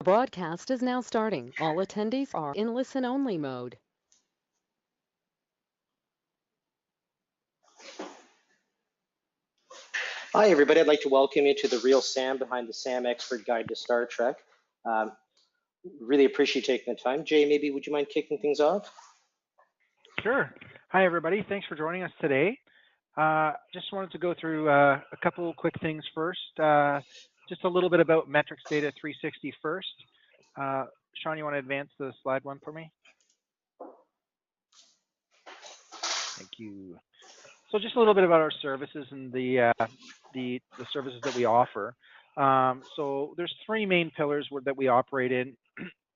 Broadcast is now starting. All attendees are in listen-only mode. Hi, everybody. I'd like to welcome you to the Real Sam Behind the Sam Expert Guide to Star Trek. Really appreciate you taking the time. Jay, maybe would you mind kicking things off? Sure. Hi, everybody. Thanks for joining us today. Just wanted to go through a couple quick things first. Just a little bit about Metrics Data 360 first. Sean, you want to advance the slide one for me? Thank you. So just a little bit about our services and the services that we offer. So there's three main pillars that we operate in,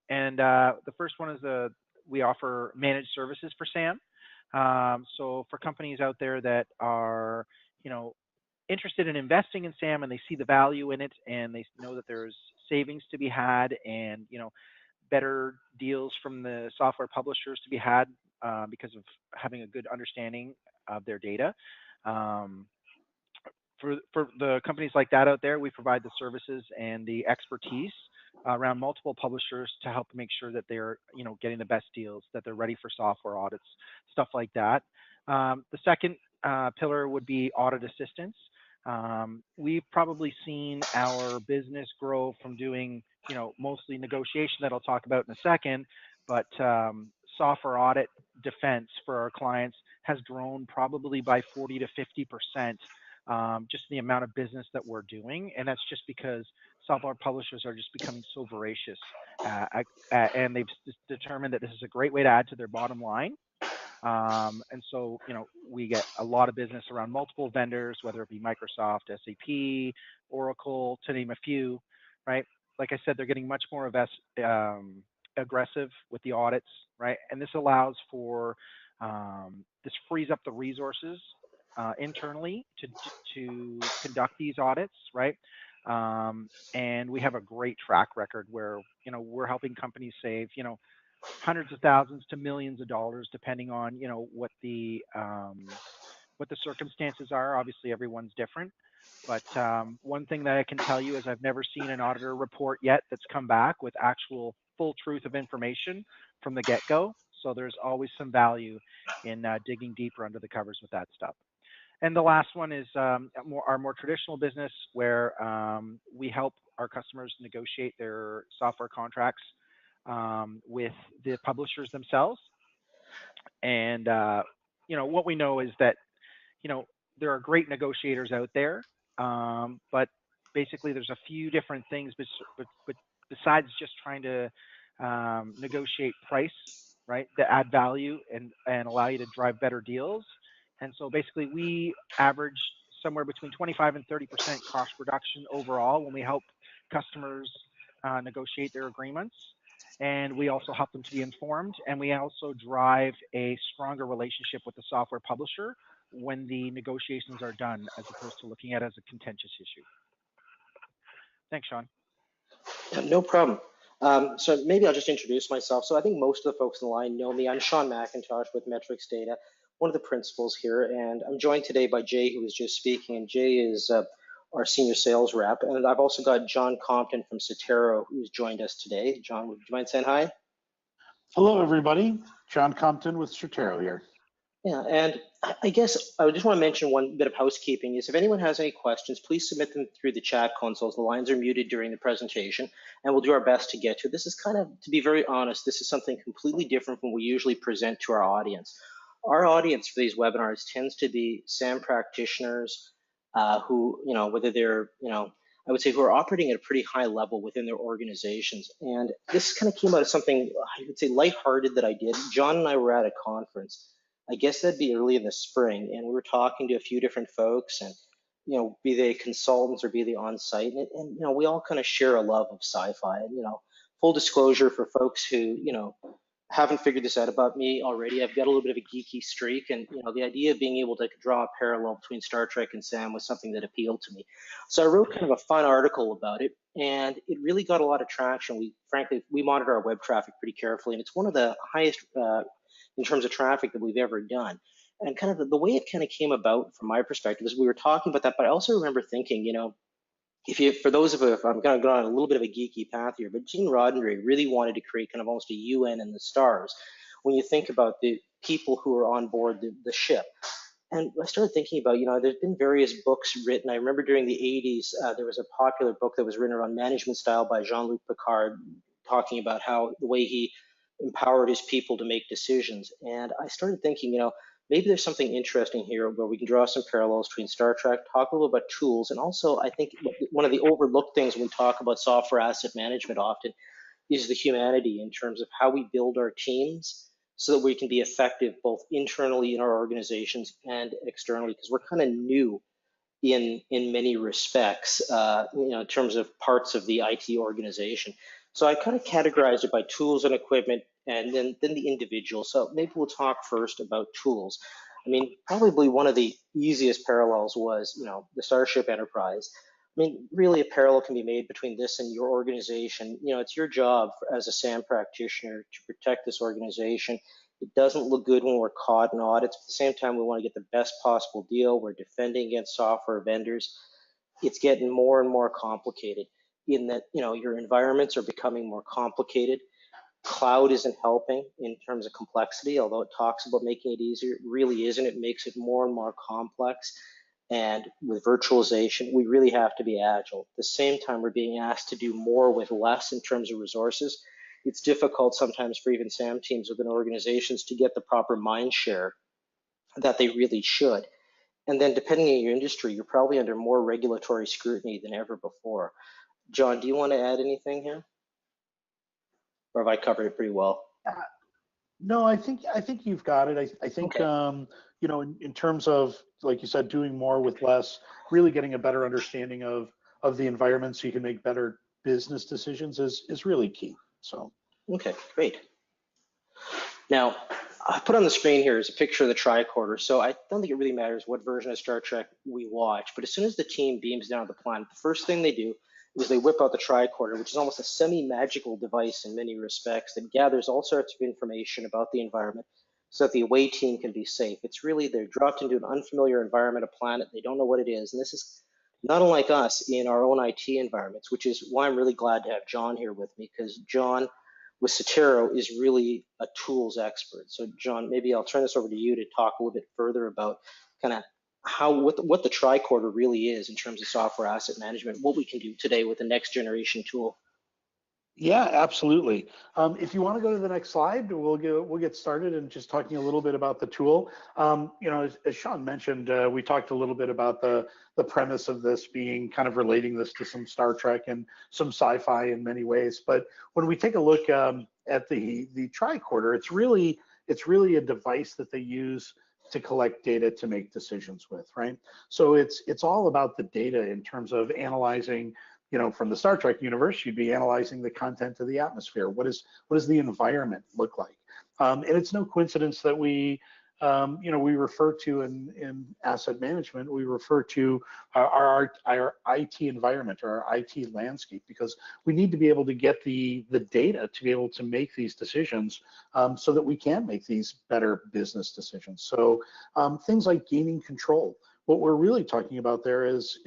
and the first one is we offer managed services for SAM. So for companies out there that are, interested in investing in SAM and they see the value in it and they know that there's savings to be had and, better deals from the software publishers to be had because of having a good understanding of their data. For the companies like that out there, we provide the services and the expertise around multiple publishers to help make sure that they're, getting the best deals, that they're ready for software audits, stuff like that. The second pillar would be Audit Assistance. We've probably seen our business grow from doing, mostly negotiation that I'll talk about in a second, but software audit defense for our clients has grown probably by 40 to 50%. Just the amount of business that we're doing, and that's just because software publishers are just becoming so voracious, and they've determined that this is a great way to add to their bottom line. And so, we get a lot of business around multiple vendors, whether it be Microsoft, SAP, Oracle, to name a few, right? Like I said, they're getting much more aggressive with the audits, right? And this allows for, this frees up the resources internally to conduct these audits, right? And we have a great track record where, we're helping companies save, hundreds of thousands to millions of dollars, depending on, what the circumstances are. Obviously, everyone's different. But one thing that I can tell you is I've never seen an auditor report yet that's come back with actual full truth of information from the get-go. So there's always some value in digging deeper under the covers with that stuff. And the last one is our more traditional business, where we help our customers negotiate their software contracts with the publishers themselves. And, what we know is that, there are great negotiators out there, but basically there's a few different things besides just trying to negotiate price, right, that add value and allow you to drive better deals. And so basically we average somewhere between 25 and 30% cost reduction overall when we help customers negotiate their agreements. And we also help them to be informed. And we also drive a stronger relationship with the software publisher when the negotiations are done, as opposed to looking at it as a contentious issue. Thanks, Sean. No problem. So maybe I'll just introduce myself. So I think most of the folks in the line know me. I'm Sean McIntosh with Metrics Data, one of the principals here, and I'm joined today by Jay, who was just speaking, and Jay is our senior sales rep. And I've also got John Compton from Sottero, who's joined us today. John, would you mind saying hi? Hello, everybody. John Compton with Certero here. Yeah, and I guess I just want to mention one bit of housekeeping is if anyone has any questions, please submit them through the chat consoles. The lines are muted during the presentation, and we'll do our best to get to it. This is kind of, to be very honest, this is something completely different from what we usually present to our audience. Our audience for these webinars tends to be SAM practitioners who, whether they're, I would say who are operating at a pretty high level within their organizations. And this kind of came out of something, I would say, lighthearted that I did. John and I were at a conference. I guess that'd be early in the spring, and we were talking to a few different folks, and be they consultants or be they on site, and we all kind of share a love of sci-fi. And full disclosure for folks who haven't figured this out about me already, I've got a little bit of a geeky streak, and the idea of being able to draw a parallel between Star Trek and SAM was something that appealed to me. So I wrote kind of a fun article about it, and it really got a lot of traction. We monitor our web traffic pretty carefully, and it's one of the highest in terms of traffic that we've ever done. And kind of the way it kind of came about from my perspective is we were talking about that, but I also remember thinking, for those of us, I'm going to go on a little bit of a geeky path here, but Gene Roddenberry really wanted to create kind of almost a UN in the stars when you think about the people who are on board the ship. And I started thinking about, there's been various books written. I remember during the 80s, there was a popular book that was written around management style by Jean-Luc Picard, talking about how the way he empowered his people to make decisions. And I started thinking, maybe there's something interesting here where we can draw some parallels between Star Trek, talk a little about tools, and also I think one of the overlooked things when we talk about software asset management often is the humanity in terms of how we build our teams so that we can be effective both internally in our organizations and externally, because we're kind of new in many respects, in terms of parts of the IT organization. So I kind of categorized it by tools and equipment, and then the individual. So maybe we'll talk first about tools. I mean, probably one of the easiest parallels was, the Starship Enterprise. I mean, really a parallel can be made between this and your organization. It's your job as a SAM practitioner to protect this organization. It doesn't look good when we're caught in audits. At the same time, we want to get the best possible deal. We're defending against software vendors. It's getting more and more complicated in that, your environments are becoming more complicated. Cloud isn't helping in terms of complexity, although it talks about making it easier. It really isn't. It makes it more and more complex. And with virtualization, we really have to be agile. At the same time, we're being asked to do more with less in terms of resources. It's difficult sometimes for even SAM teams within organizations to get the proper mind share that they really should. And then depending on your industry, you're probably under more regulatory scrutiny than ever before. John, do you want to add anything here? Or have I covered it pretty well? No, I think you've got it. I think Okay. in terms of, like you said, doing more with less, really getting a better understanding of the environment so you can make better business decisions is really key. So Okay, great. Now, I put on the screen here is a picture of the tricorder. So I don't think it really matters what version of Star Trek we watch, but as soon as the team beams down to the planet, the first thing they do is they whip out the tricorder, which is almost a semi-magical device in many respects that gathers all sorts of information about the environment so that the away team can be safe. It's really, they're dropped into an unfamiliar environment, a planet, they don't know what it is. And this is not unlike us in our own IT environments, which is why I'm really glad to have John here with me, because John with Sottero is really a tools expert. So John, maybe I'll turn this over to you to talk a little bit further about kind of what the tricorder really is in terms of software asset management, what we can do today with the next generation tool. yeah, absolutely. If you want to go to the next slide, we'll get started and just talking a little bit about the tool. As Sean mentioned, we talked a little bit about the premise of this being kind of relating this to some Star Trek and some sci-fi in many ways. But when we take a look at the tricorder, it's really a device that they use to collect data to make decisions with, right? So it's all about the data in terms of analyzing. From the Star Trek universe, you'd be analyzing the content of the atmosphere. What does the environment look like? And it's no coincidence that we refer to in asset management, we refer to our IT environment or our IT landscape, because we need to be able to get the data to be able to make these decisions so that we can make these better business decisions. So things like gaining control. What we're really talking about there is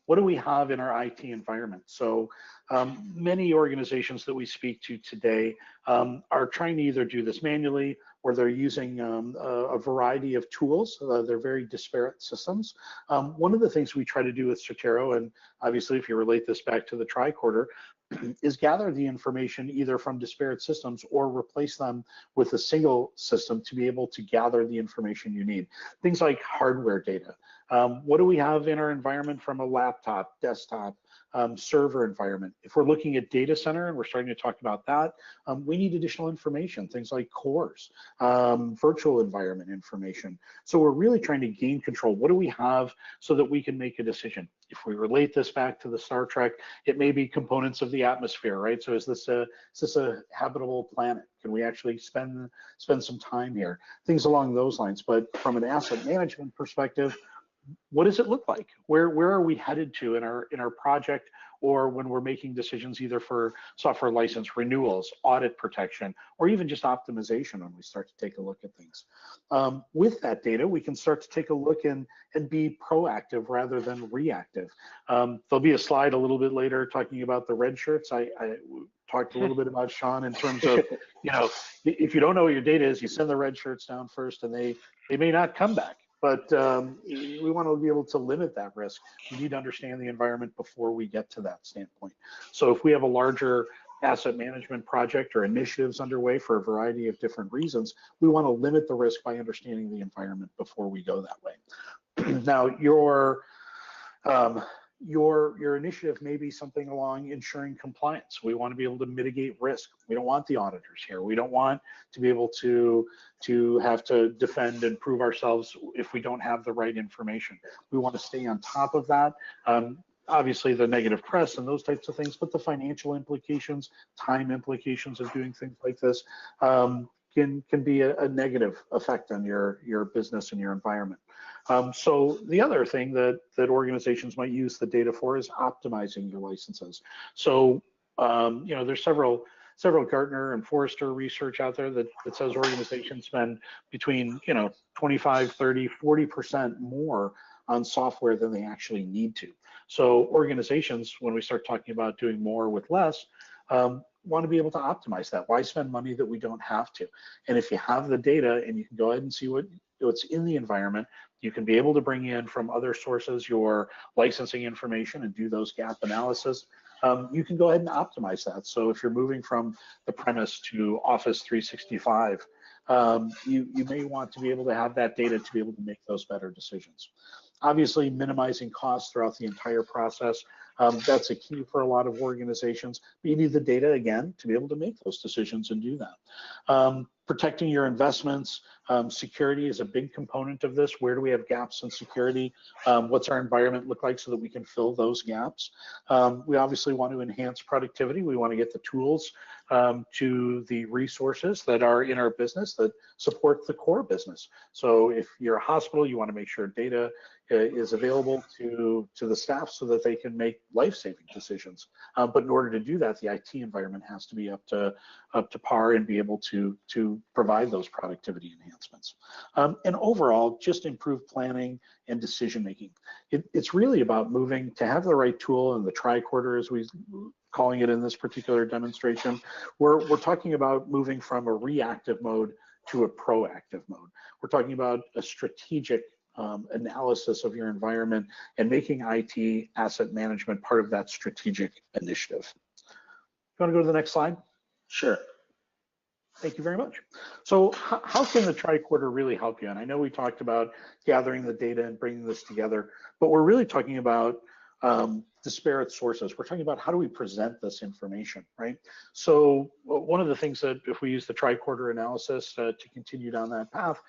what do we have in our IT environment? So many organizations that we speak to today are trying to either do this manually or they're using a variety of tools. They're very disparate systems. One of the things we try to do with Certero, and obviously if you relate this back to the tricorder, is gather the information either from disparate systems or replace them with a single system to be able to gather the information you need. Things like hardware data. What do we have in our environment from a laptop, desktop, server environment? If we're looking at data center and we're starting to talk about that, we need additional information, things like cores, virtual environment information. So we're really trying to gain control. What do we have so that we can make a decision? If we relate this back to the Star Trek, it may be components of the atmosphere, right? So is this a habitable planet? Can we actually spend some time here? Things along those lines. But from an asset management perspective, what does it look like? Where are we headed to in our project or when we're making decisions either for software license renewals, audit protection, or even just optimization when we start to take a look at things. With that data, we can start to take a look and be proactive rather than reactive. There'll be a slide a little bit later talking about the red shirts. I talked a little bit about Sean in terms of, if you don't know what your data is, you send the red shirts down first and they may not come back. But we want to be able to limit that risk. We need to understand the environment before we get to that standpoint. So if we have a larger asset management project or initiatives underway for a variety of different reasons, we want to limit the risk by understanding the environment before we go that way. Now, your initiative may be something along ensuring compliance. We want to be able to mitigate risk. We don't want the auditors here. We don't want to be able to have to defend and prove ourselves if we don't have the right information. We want to stay on top of that. Obviously the negative press and those types of things, but the financial implications, time implications of doing things like this can be a negative effect on your business and your environment. So the other thing that organizations might use the data for is optimizing your licenses. So there's several Gartner and Forrester research out there that says organizations spend between 25, 30, 40% more on software than they actually need to. So organizations, when we start talking about doing more with less, want to be able to optimize that. Why spend money that we don't have to? And if you have the data and you can go ahead and see what's in the environment, you can be able to bring in from other sources your licensing information and do those gap analysis. You can go ahead and optimize that. So if you're moving from the premise to Office 365, you may want to be able to have that data to be able to make those better decisions. Obviously, minimizing costs throughout the entire process, that's a key for a lot of organizations. But you need the data, again, to be able to make those decisions and do that. Protecting your investments, security is a big component of this. Where do we have gaps in security? What's our environment look like so that we can fill those gaps? We obviously want to enhance productivity. We want to get the tools to the resources that are in our business that support the core business. So if you're a hospital, you want to make sure data is available to the staff so that they can make life-saving decisions. But in order to do that, the IT environment has to be up to par and be able to provide those productivity enhancements. And overall, just improve planning and decision making. It's really about moving to have the right tool and the tricorder, as we calling it in this particular demonstration. We're talking about moving from a reactive mode to a proactive mode. We're talking about a strategic analysis of your environment and making IT asset management part of that strategic initiative. You want to go to the next slide? Sure. Thank you very much. So how can the tricorder really help you? And I know we talked about gathering the data and bringing this together, but we're really talking about disparate sources. We're talking about how do we present this information, right? So one of the things that if we use the tricorder analysis to continue down that path,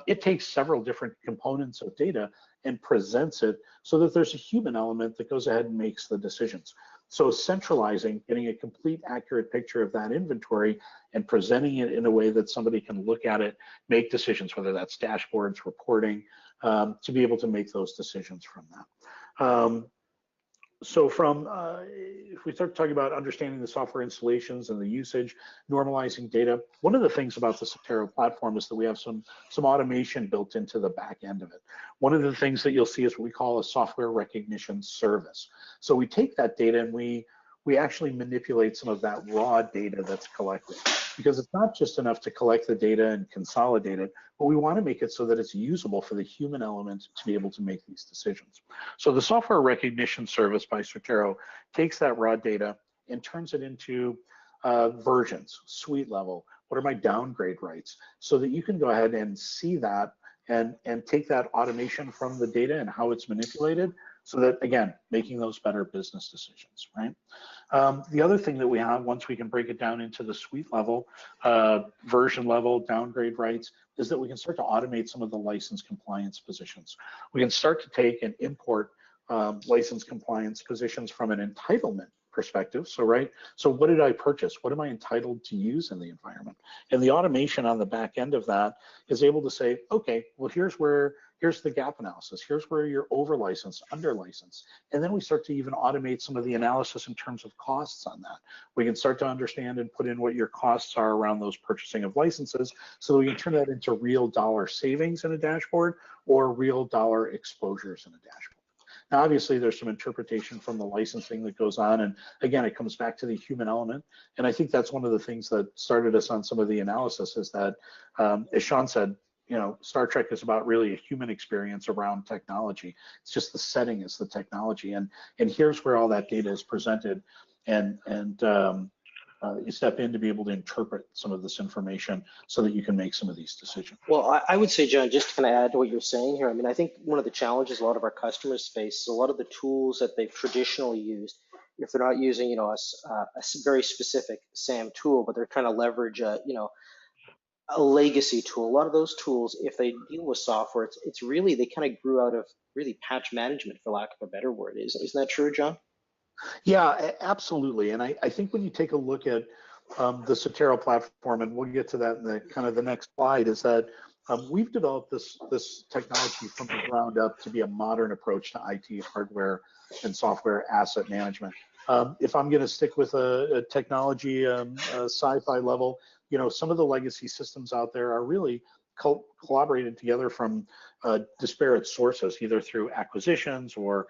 it takes several different components of data and presents it so that there's a human element that goes ahead and makes the decisions. So centralizing, getting a complete accurate picture of that inventory and presenting it in a way that somebody can look at it, make decisions, whether that's dashboards, reporting, to be able to make those decisions from that. So from, if we start talking about understanding the software installations and the usage, normalizing data, one of the things about the Sottero platform is that we have some automation built into the back end of it. One of the things that you'll see is what we call a software recognition service. So we take that data and we actually manipulate some of that raw data that's collected, because it's not just enough to collect the data and consolidate it, but we want to make it so that it's usable for the human element to be able to make these decisions. So the software recognition service by Certero takes that raw data and turns it into versions, suite level. What are my downgrade rights? So that you can go ahead and see that and take that automation from the data and how it's manipulated, so that, again, making those better business decisions, right? The other thing that we have, once we can break it down into the suite level, version level, downgrade rights, is that we can start to automate some of the license compliance positions. We can start to take and import license compliance positions from an entitlement perspective. So, right, so what did I purchase? What am I entitled to use in the environment? And the automation on the back end of that is able to say, okay, well, here's the gap analysis. Here's where you're over licensed, under licensed. And then we start to even automate some of the analysis in terms of costs on that. We can start to understand and put in what your costs are around those purchasing of licenses so that we can turn that into real dollar savings in a dashboard or real dollar exposures in a dashboard. Now, obviously, there's some interpretation from the licensing that goes on. And again, it comes back to the human element. And I think that's one of the things that started us on some of the analysis is that, as Sean said, you know, Star Trek is about really a human experience around technology. It's just the setting is the technology. And here's where all that data is presented. And you step in to be able to interpret some of this information so that you can make some of these decisions. Well, I would say, John, just to kind of add to what you're saying here, I mean, I think one of the challenges a lot of our customers face is a lot of the tools that they've traditionally used, if they're not using, you know, a very specific SAM tool, but they're trying to leverage, you know, a legacy tool. A lot of those tools, if they deal with software, it's really, they kind of grew out of really patch management, for lack of a better word. Isn't that true, John? Yeah, absolutely. And I think when you take a look at the Sottero platform, and we'll get to that in the kind of the next slide, is that we've developed this technology from the ground up to be a modern approach to IT hardware and software asset management. If I'm going to stick with a technology sci-fi level, you know, some of the legacy systems out there are really collaborated together from disparate sources, either through acquisitions or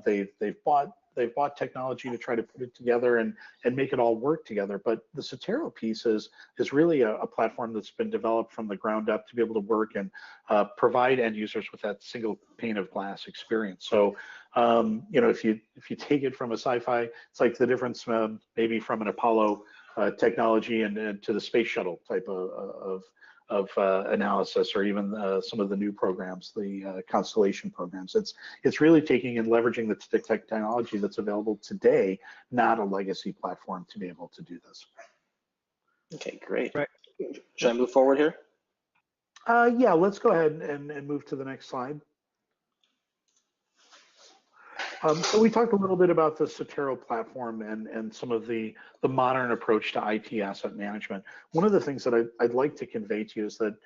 they've bought technology to try to put it together and make it all work together. But the Certero piece is really a platform that's been developed from the ground up to be able to work and provide end users with that single pane of glass experience. So, you know, if you take it from a sci-fi, it's like the difference maybe from an Apollo technology and to the space shuttle type of analysis, or even some of the new programs, the constellation programs. It's really taking and leveraging the technology that's available today, not a legacy platform, to be able to do this. Okay, great. Right. Should I move forward here? Yeah, let's go ahead and move to the next slide. So we talked a little bit about the Certero platform and some of the modern approach to IT asset management. One of the things that I'd like to convey to you is that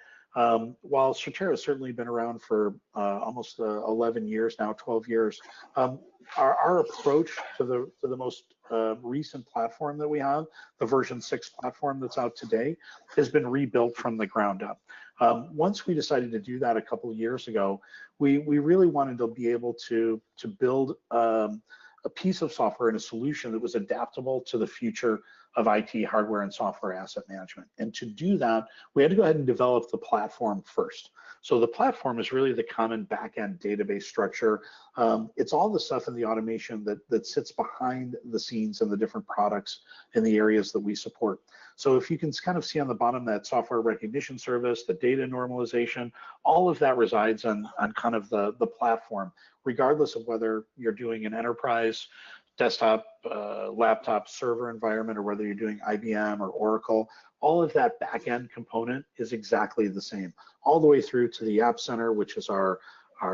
while Certero has certainly been around for almost 11 years now, 12 years, our approach to the most recent platform that we have, the version 6 platform that's out today, has been rebuilt from the ground up. Once we decided to do that a couple of years ago, we really wanted to be able to build a piece of software and a solution that was adaptable to the future of IT hardware and software asset management. And to do that, we had to go ahead and develop the platform first. So the platform is really the common backend database structure. It's all the stuff in the automation that sits behind the scenes and the different products in the areas that we support. So if you can kind of see on the bottom that software recognition service, the data normalization, all of that resides on kind of the platform, regardless of whether you're doing an enterprise, desktop, laptop, server environment, or whether you're doing IBM or Oracle. All of that back-end component is exactly the same, all the way through to the App Center, which is our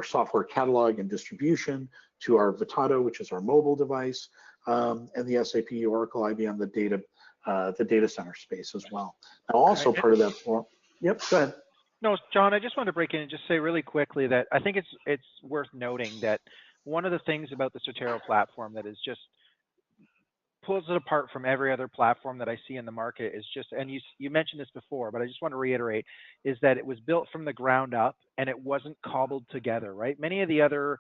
software catalog and distribution, to our Vitato, which is our mobile device, and the SAP, Oracle, IBM, the data center space as well. Now, also part of that, well, yep, go ahead. No, John, I just wanted to break in and just say really quickly that I think it's worth noting that one of the things about the Sottero platform that is just pulls it apart from every other platform that I see in the market is just, and you mentioned this before, but I just want to reiterate, is that it was built from the ground up and it wasn't cobbled together, right? Many of the other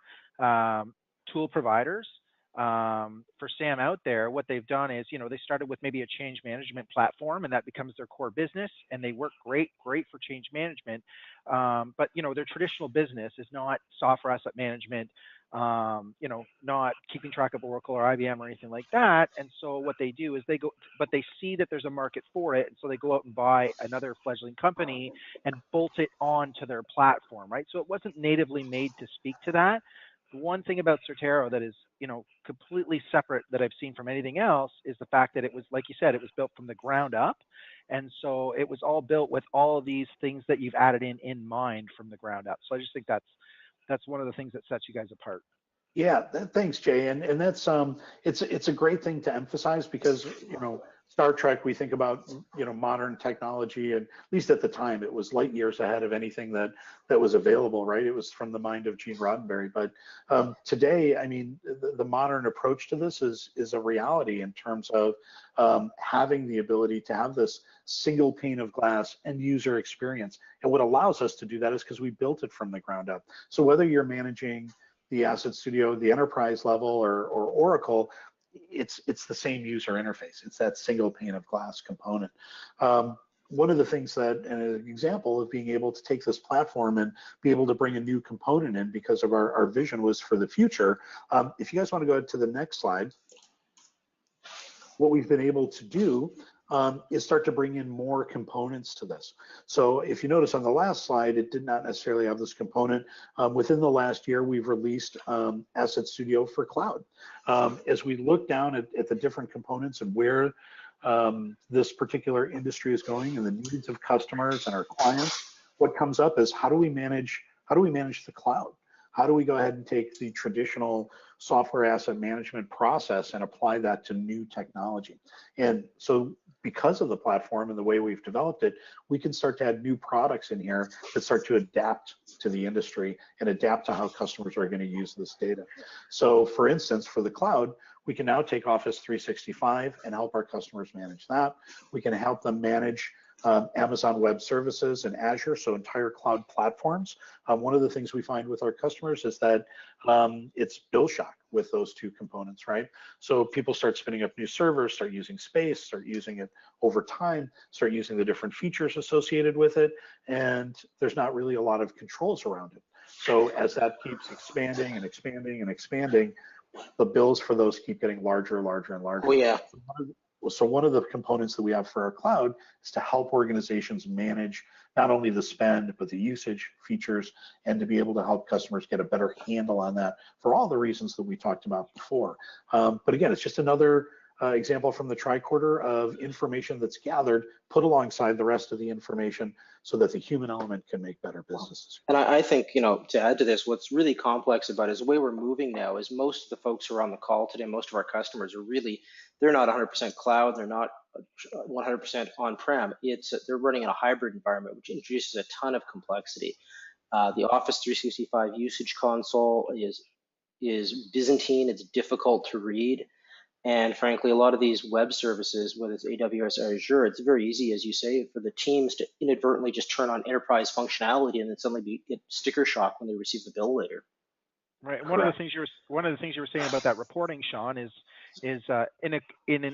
tool providers for SAM out there, what they've done is, you know, they started with maybe a change management platform and that becomes their core business and they work great for change management. But, you know, their traditional business is not software asset management, you know, not keeping track of Oracle or IBM or anything like that. And so what they do is they see that there's a market for it. And so they go out and buy another fledgling company and bolt it onto their platform, right? So it wasn't natively made to speak to that. One thing about Certero that is, you know, completely separate that I've seen from anything else is the fact that it was, like you said, it was built from the ground up. And so it was all built with all of these things that you've added in mind from the ground up. So I just think that's one of the things that sets you guys apart. Yeah, thanks, Jay. And that's it's a great thing to emphasize because Star Trek, we think about modern technology, and at least at the time it was light years ahead of anything that was available, right? It was from the mind of Gene Roddenberry. But today, I mean, the modern approach to this is a reality in terms of having the ability to have this single pane of glass and user experience. And what allows us to do that is because we built it from the ground up. So whether you're managing the Asset Studio, the enterprise level, or Oracle, it's the same user interface. It's that single pane of glass component. One of the things that, an example of being able to take this platform and be able to bring a new component in because of our vision was for the future. If you guys want to go to the next slide, what we've been able to do is start to bring in more components to this. So if you notice on the last slide, it did not necessarily have this component. Within the last year, we've released Asset Studio for Cloud. As we look down at the different components and where this particular industry is going and the needs of customers and our clients, what comes up is how do we manage the cloud? How do we go ahead and take the traditional software asset management process and apply that to new technology? And so because of the platform and the way we've developed it, we can start to add new products in here that start to adapt to the industry and adapt to how customers are going to use this data. So for instance, for the cloud, we can now take Office 365 and help our customers manage that. We can help them manage Amazon Web Services and Azure, so entire cloud platforms. One of the things we find with our customers is that it's bill shock with those two components, right? So people start spinning up new servers, start using space, start using it over time, start using the different features associated with it, and there's not really a lot of controls around it. So as that keeps expanding and expanding and expanding, the bills for those keep getting larger, larger, and larger. Oh yeah. So one of the components that we have for our cloud is to help organizations manage not only the spend, but the usage, features, and to be able to help customers get a better handle on that for all the reasons that we talked about before. But again, it's just another example from the tricorder of information that's gathered, put alongside the rest of the information so that the human element can make better businesses. And I think, to add to this, what's really complex about it is the way we're moving now is most of the folks who are on the call today, most of our customers are really, they're not 100% cloud, they're not 100% on-prem. They're running in a hybrid environment, which introduces a ton of complexity. The Office 365 usage console is Byzantine, it's difficult to read. And frankly, a lot of these web services, whether it's AWS or Azure, it's very easy, as you say, for the teams to inadvertently just turn on enterprise functionality and then suddenly get sticker shock when they receive the bill later. Right. One of the things you were saying about that reporting, Sean, is in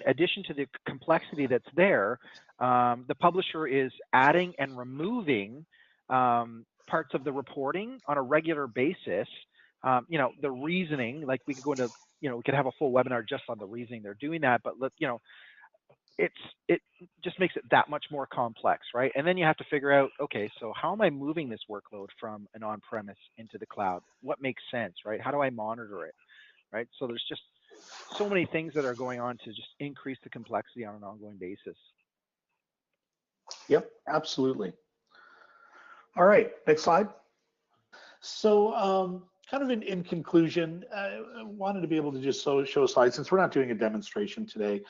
addition to the complexity that's there, the publisher is adding and removing parts of the reporting on a regular basis. The reasoning, like we could go into, we could have a full webinar just on the reasoning they're doing that, but it just makes it that much more complex, right? And then you have to figure out, okay, so how am I moving this workload from an on-premise into the cloud? What makes sense, right? How do I monitor it, right? So there's just so many things that are going on to just increase the complexity on an ongoing basis. Yep, absolutely. All right, next slide. So kind of in conclusion, I wanted to be able to just show a slide, since we're not doing a demonstration today,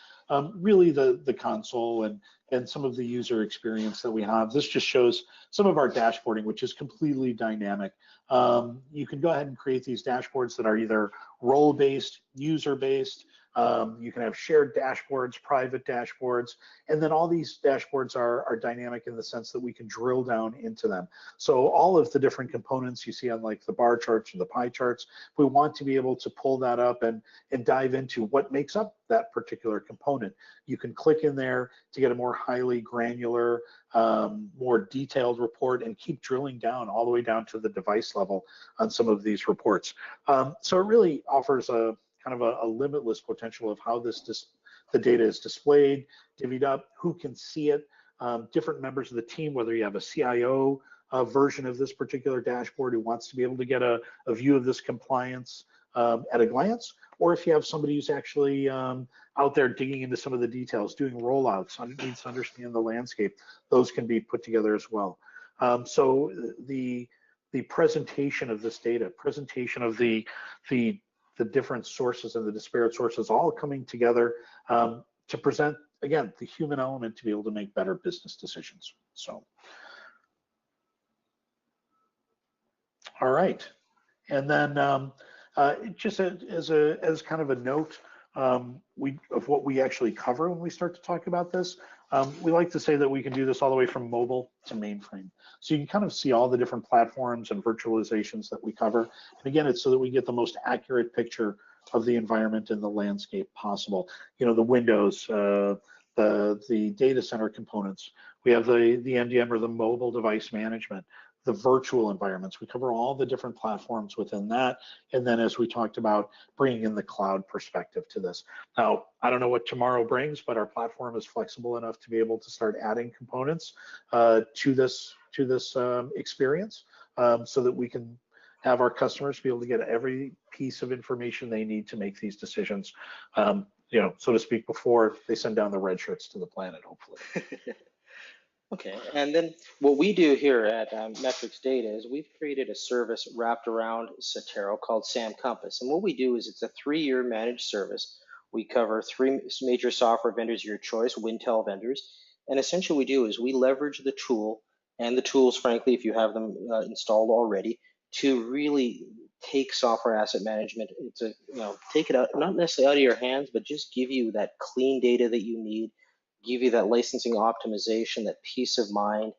really the console and some of the user experience that we have. This just shows some of our dashboarding, which is completely dynamic. You can go ahead and create these dashboards that are either role-based, user-based. You can have shared dashboards, private dashboards, and then all these dashboards are dynamic in the sense that we can drill down into them. So all of the different components you see on like the bar charts and the pie charts, we want to be able to pull that up and dive into what makes up that particular component. You can click in there to get a more highly granular, more detailed report and keep drilling down all the way down to the device level on some of these reports. So it really offers a kind of a limitless potential of how the data is displayed, divvied up, who can see it, different members of the team, whether you have a CIO version of this particular dashboard who wants to be able to get a view of this compliance at a glance, or if you have somebody who's actually out there digging into some of the details, doing rollouts, needs to understand the landscape, those can be put together as well. So the presentation of this data, presentation of the the different sources and the disparate sources all coming together to present, again, the human element to be able to make better business decisions. So, all right. And then just as kind of a note of what we actually cover when we start to talk about this, we like to say that we can do this all the way from mobile to mainframe. So you can kind of see all the different platforms and virtualizations that we cover. And again, it's so that we get the most accurate picture of the environment and the landscape possible. You know, the Windows, the data center components. We have the MDM or the mobile device management, the virtual environments. We cover all the different platforms within that. And then as we talked about, bringing in the cloud perspective to this. Now, I don't know what tomorrow brings, but our platform is flexible enough to be able to start adding components to this experience so that we can have our customers be able to get every piece of information they need to make these decisions, you know, so to speak, before they send down the red shirts to the planet, hopefully. Okay, and then what we do here at Metrics Data is we've created a service wrapped around Sottero called SAM Compass. And what we do is it's a 3-year managed service. We cover 3 major software vendors of your choice, Wintel vendors. And essentially what we do is we leverage the tool and the tools, frankly, if you have them installed already, to really take software asset management, to take it out, not necessarily out of your hands, but just give you that clean data that you need, give you that licensing optimization, that peace of mind,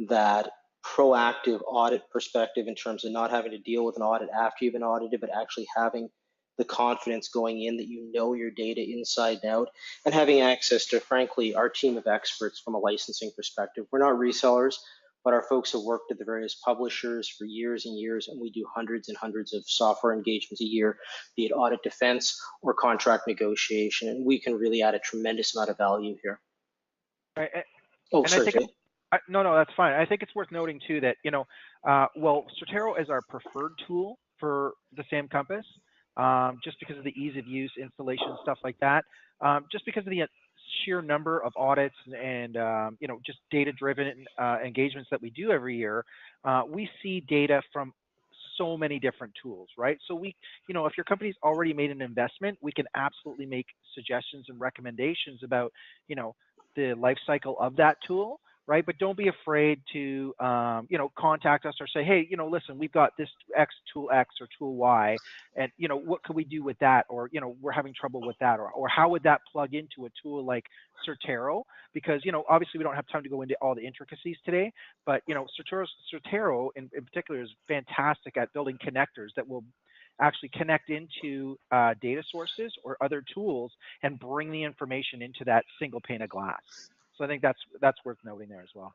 that proactive audit perspective in terms of not having to deal with an audit after you've been audited, but actually having the confidence going in that you know your data inside and out, and having access to, frankly, our team of experts from a licensing perspective. We're not resellers, but our folks have worked at the various publishers for years and years, and we do hundreds and hundreds of software engagements a year, be it audit defense or contract negotiation, and we can really add a tremendous amount of value here. Right. Oh, and sorry, Jay. No, that's fine. I think it's worth noting too that, well, Certero is our preferred tool for the SAM Compass, just because of the ease of use, installation, stuff like that, just because of the sheer number of audits and just data-driven engagements that we do every year. We see data from so many different tools, right? So we, if your company's already made an investment, we can absolutely make suggestions and recommendations about, the life cycle of that tool, right? But don't be afraid to, contact us or say, hey, listen, we've got this tool X or tool Y, and, what could we do with that? Or, we're having trouble with that, or how would that plug into a tool like Certero? Because, obviously we don't have time to go into all the intricacies today, but, Certero in particular is fantastic at building connectors that will actually connect into data sources or other tools and bring the information into that single pane of glass. So I think that's worth noting there as well.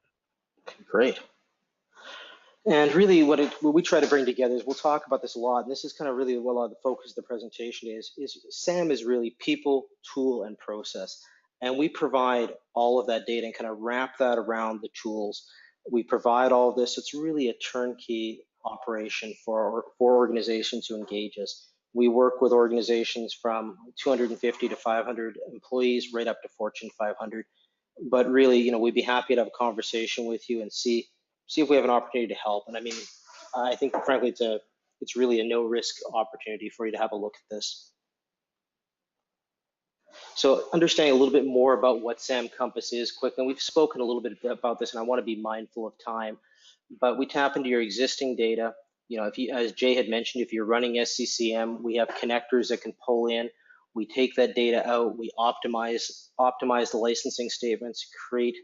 Great. And really what we try to bring together is, we'll talk about this a lot, and this is kind of really what a lot of the focus of the presentation is SAM is really people, tool, and process. And we provide all of that data and kind of wrap that around the tools. We provide all of this. It's really a turnkey operation for organizations who engage us. We work with organizations from 250 to 500 employees, right up to Fortune 500. But really, we'd be happy to have a conversation with you and see if we have an opportunity to help. And I mean, I think, frankly, it's really a no-risk opportunity for you to have a look at this. So understanding a little bit more about what SAM Compass is quickly, and we've spoken a little bit about this, and I want to be mindful of time, but we tap into your existing data. If you, as Jay had mentioned, if you're running SCCM, we have connectors that can pull in. We take that data out, we optimize the licensing statements, create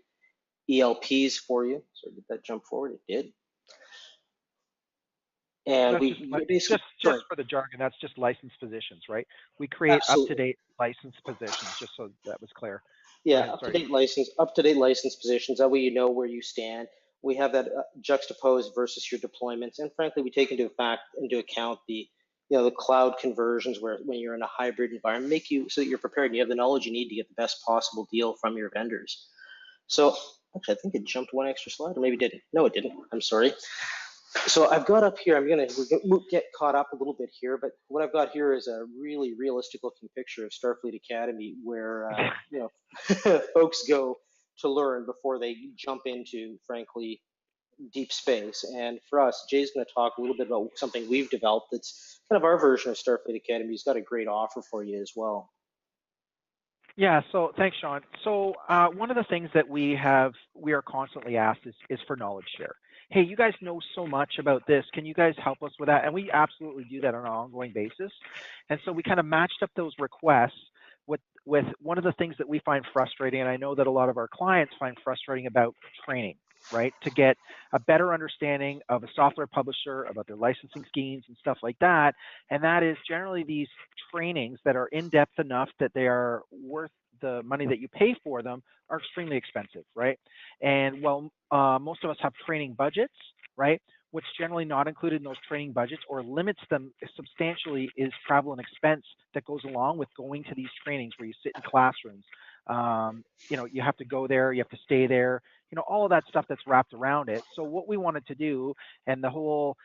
ELPs for you. So did that jump forward? It did. And just for the jargon, that's just licensed positions, right? We create up-to-date licensed positions, just so that was clear. Yeah, up-to-date license positions. That way you know where you stand. We have that juxtaposed versus your deployments, and frankly, we take into account the the cloud conversions, where when you're in a hybrid environment, make you so that you're prepared and you have the knowledge you need to get the best possible deal from your vendors. So actually, I think it jumped one extra slide, or maybe it didn't. No, it didn't. I'm sorry. So I've got up here, we're gonna get caught up a little bit here, but what I've got here is a really realistic looking picture of Starfleet Academy, where folks go to learn before they jump into, frankly, deep space. And for us, Jay's going to talk a little bit about something we've developed that's kind of our version of Starfleet Academy. He's got a great offer for you as well. Yeah, so thanks, Sean. So one of the things that we are constantly asked is for knowledge share. Hey, you guys know so much about this. Can you guys help us with that? And we absolutely do that on an ongoing basis. And so we kind of matched up those requests with one of the things that we find frustrating, and I know that a lot of our clients find frustrating about training, right? To get a better understanding of a software publisher, about their licensing schemes and stuff like that. And that is generally these trainings that are in depth enough that they are worth the money that you pay for them are extremely expensive, right? And while most of us have training budgets, right? What's generally not included in those training budgets or limits them substantially is travel and expense that goes along with going to these trainings where you sit in classrooms. You have to go there, you have to stay there, all of that stuff that's wrapped around it. So what we wanted to do, and the whole,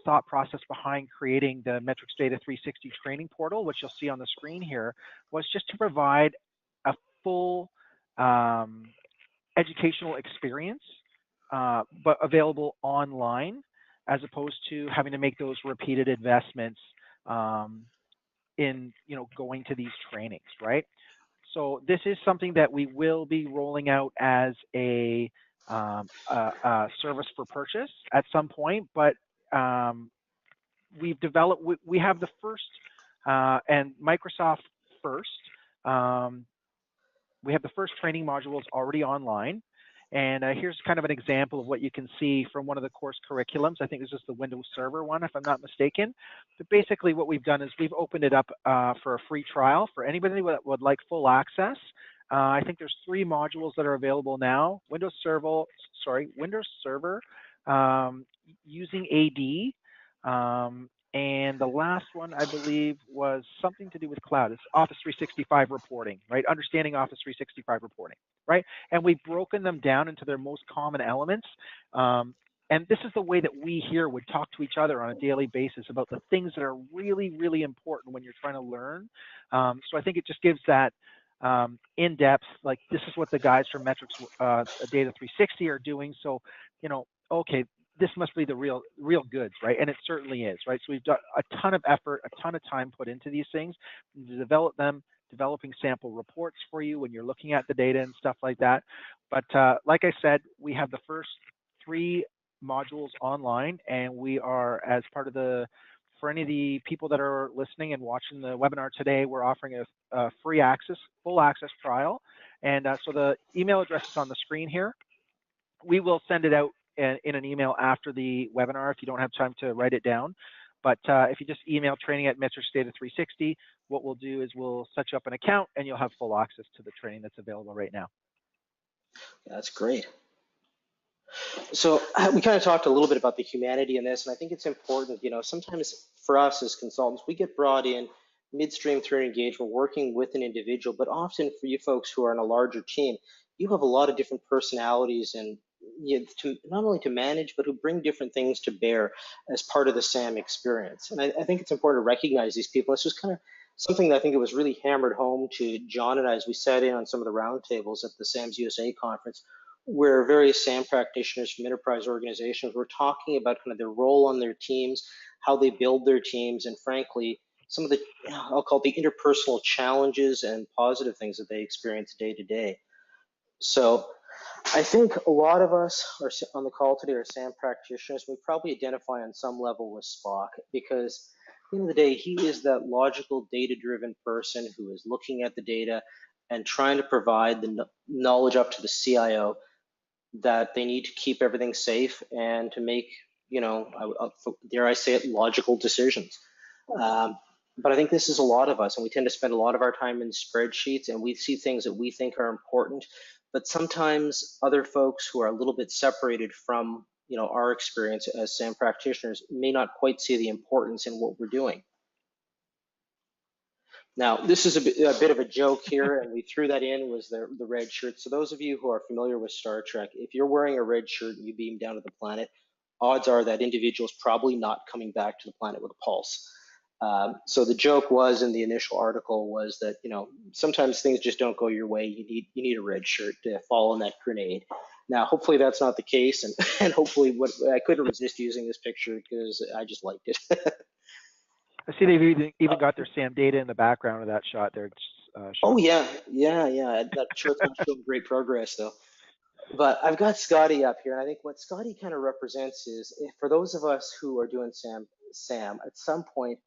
thought process behind creating the Metrics Data 360 training portal, which you'll see on the screen here, was just to provide a full educational experience, but available online, as opposed to having to make those repeated investments in going to these trainings, right? So this is something that we will be rolling out as a service for purchase at some point, but we've developed, we have the first, and Microsoft first, we have the first training modules already online. And here's kind of an example of what you can see from one of the course curriculums. I think this is the Windows Server one, if I'm not mistaken. But basically what we've done is we've opened it up for a free trial for anybody that would like full access. I think there's 3 modules that are available now. Windows Server, using AD, and the last one, I believe, was something to do with cloud. It's Office 365 reporting, right? Understanding Office 365 reporting, right? And we've broken them down into their most common elements. And this is the way that we here would talk to each other on a daily basis about the things that are really, really important when you're trying to learn. So I think it just gives that in-depth, like this is what the guys from Metrics Data 360 are doing. So, okay, this must be the real goods, right? And it certainly is, right? So we've got a ton of effort, a ton of time put into these things to develop them, developing sample reports for you when you're looking at the data and stuff like that. But like I said, we have the first 3 modules online, and we are, as part of for any of the people that are listening and watching the webinar today, we're offering a free access, full access trial. And so the email address is on the screen here. We will send it out in an email after the webinar if you don't have time to write it down. But if you just email training@metricsdata360, what we'll do is we'll set you up an account and you'll have full access to the training that's available right now. That's great. So we kind of talked a little bit about the humanity in this, and I think it's important, sometimes for us as consultants, we get brought in midstream through an engagement, working with an individual, but often for you folks who are in a larger team, you have a lot of different personalities and not only to manage, but who bring different things to bear as part of the SAM experience. And I think it's important to recognize these people. It's just kind of something that I think it was really hammered home to John and I as we sat in on some of the roundtables at the SAMS USA conference, where various SAM practitioners from enterprise organizations were talking about kind of their role on their teams, how they build their teams, and frankly, some of the, I'll call it the interpersonal challenges and positive things that they experience day to day. So I think a lot of us are on the call today are SAM practitioners. We probably identify on some level with Spock because at the end of the day, he is that logical, data-driven person who is looking at the data and trying to provide the knowledge up to the CIO that they need to keep everything safe and to make, dare I say it, logical decisions. But I think this is a lot of us, and we tend to spend a lot of our time in spreadsheets, and we see things that we think are important. But sometimes other folks who are a little bit separated from, our experience as SAM practitioners may not quite see the importance in what we're doing. Now, this is a bit of a joke here, and we threw that in, was the red shirt. So those of you who are familiar with Star Trek, if you're wearing a red shirt and you beam down to the planet, odds are that individual is probably not coming back to the planet with a pulse. So the joke was in the initial article was that, sometimes things just don't go your way. You need a red shirt to fall in that grenade. Now, hopefully that's not the case, and hopefully I couldn't resist using this picture because I just liked it. I see they've even got their SAM data in the background of that shot there, Oh Sean. yeah. That show's not showing great progress though. But I've got Scotty up here, and I think what Scotty kind of represents is for those of us who are doing SAM, at some point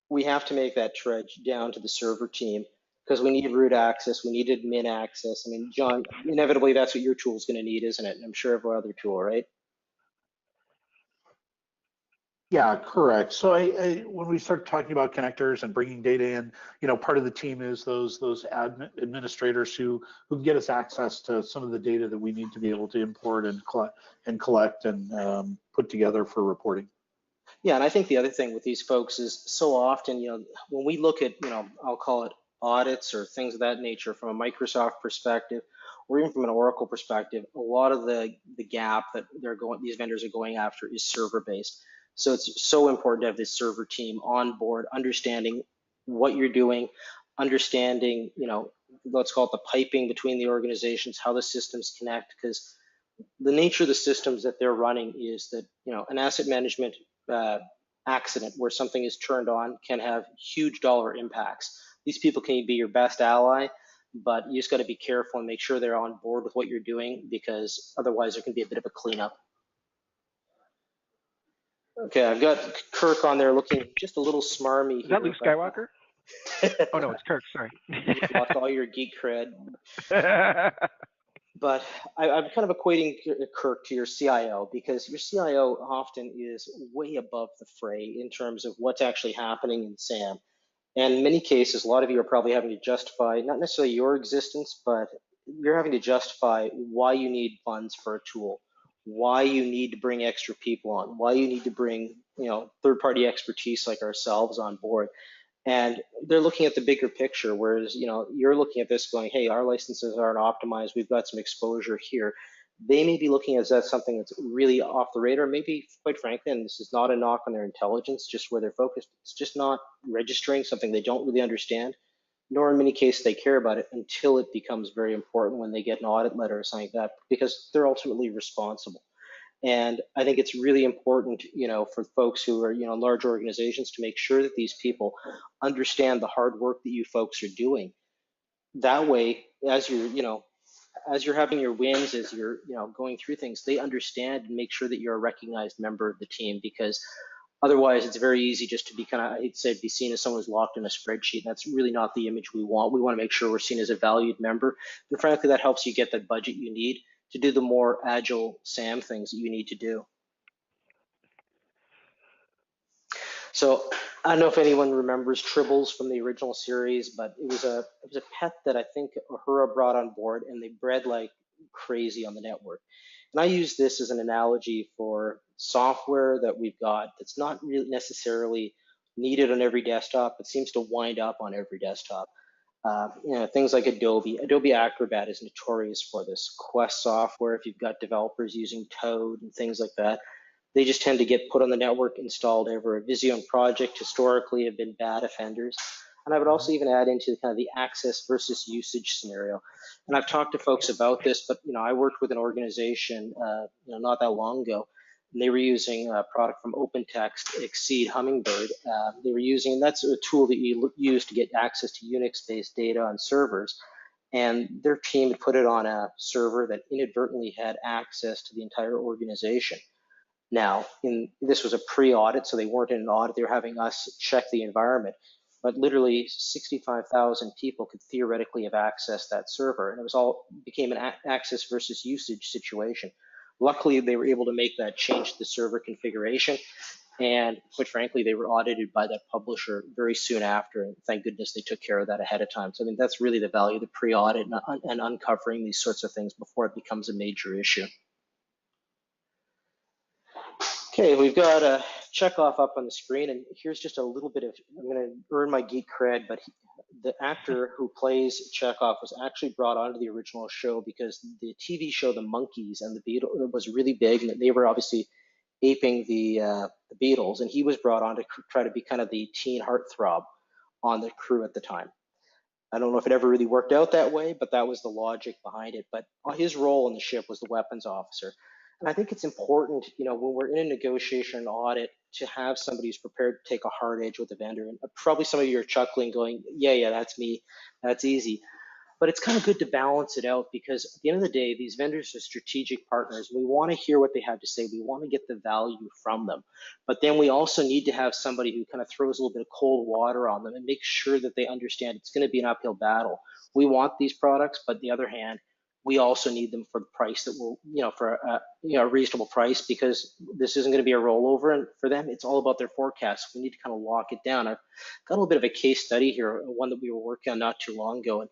we have to make that trudge down to the server team because we need root access, we need admin access. I mean, John, inevitably that's what your tool is going to need, isn't it? And I'm sure every other tool, right? Yeah, correct. So when we start talking about connectors and bringing data in, part of the team is those administrators who can get us access to some of the data that we need to be able to import and collect and put together for reporting. Yeah, and I think the other thing with these folks is so often, when we look at, I'll call it audits or things of that nature from a Microsoft perspective, or even from an Oracle perspective, a lot of the gap that these vendors are going after is server based. So it's so important to have this server team on board, understanding what you're doing, understanding, let's call it the piping between the organizations, how the systems connect, because the nature of the systems that they're running is that, an asset management accident where something is turned on can have huge dollar impacts. These people can be your best ally, but you just got to be careful and make sure they're on board with what you're doing, because otherwise there can be a bit of a cleanup. Okay, I've got Kirk on there looking just a little smarmy. Is that Luke Skywalker? Oh no, it's Kirk. Sorry. You lost all your geek cred. But I'm kind of equating Kirk to your CIO, because your CIO often is way above the fray in terms of what's actually happening in SAM. And in many cases, a lot of you are probably having to justify not necessarily your existence, but you're having to justify why you need funds for a tool, why you need to bring extra people on, why you need to bring third-party expertise like ourselves on board. And they're looking at the bigger picture, whereas you're looking at this going, hey, our licenses aren't optimized, we've got some exposure here. They may be looking at that something that's really off the radar, maybe quite frankly, and this is not a knock on their intelligence, just where they're focused, it's just not registering something they don't really understand, nor in many cases they care about it until it becomes very important when they get an audit letter or something like that, because they're ultimately responsible. And I think it's really important, for folks who are, large organizations, to make sure that these people understand the hard work that you folks are doing. That way, as you're having your wins, as you're, going through things, they understand and make sure that you're a recognized member of the team, because otherwise it's very easy just to be I hate to say, be seen as someone who's locked in a spreadsheet. That's really not the image we want. We want to make sure we're seen as a valued member. And frankly, that helps you get the budget you need to do the more agile SAM things that you need to do. So I don't know if anyone remembers Tribbles from the original series, but it was a pet that I think Uhura brought on board, and they bred like crazy on the network. And I use this as an analogy for software that we've got that's not really necessarily needed on every desktop, but seems to wind up on every desktop. Things like Adobe Acrobat is notorious for this. Quest software, if you've got developers using Toad and things like that, they just tend to get put on the network, installed over. A Visio project historically have been bad offenders. And I would also even add into kind of the access versus usage scenario. And I've talked to folks about this, but I worked with an organization not that long ago, and they were using a product from OpenText, Exceed Hummingbird. They were using, and that's a tool that you use to get access to Unix-based data on servers. And their team had put it on a server that inadvertently had access to the entire organization. Now, this was a pre-audit, so they weren't in an audit. They were having us check the environment. But literally 65,000 people could theoretically have accessed that server. And became an access versus usage situation. Luckily, they were able to make that change to the server configuration. And quite frankly, they were audited by that publisher very soon after. And thank goodness they took care of that ahead of time. So, that's really the value of the pre-audit and uncovering these sorts of things before it becomes a major issue. Okay, we've got a checkoff up on the screen, and here's just a little bit of, I'm going to earn my geek cred, but the actor who plays Chekhov was actually brought onto the original show because the TV show The Monkees and the Beatles was really big, and they were obviously aping the Beatles, and he was brought on to try to be kind of the teen heartthrob on the crew at the time. I don't know if it ever really worked out that way, but that was the logic behind it. But his role in the ship was the weapons officer. And I think it's important, when we're in a negotiation and audit, to have somebody who's prepared to take a hard edge with the vendor. And probably some of you are chuckling, going, yeah, that's me. That's easy. But it's kind of good to balance it out, because at the end of the day, these vendors are strategic partners. We want to hear what they have to say. We want to get the value from them. But then we also need to have somebody who kind of throws a little bit of cold water on them and makes sure that they understand it's going to be an uphill battle. We want these products, but on the other hand, we also need them for the price that will, for a reasonable price, because this isn't going to be a rollover. And for them, it's all about their forecast. We need to kind of lock it down. I've got a little bit of a case study here, one that we were working on not too long ago. And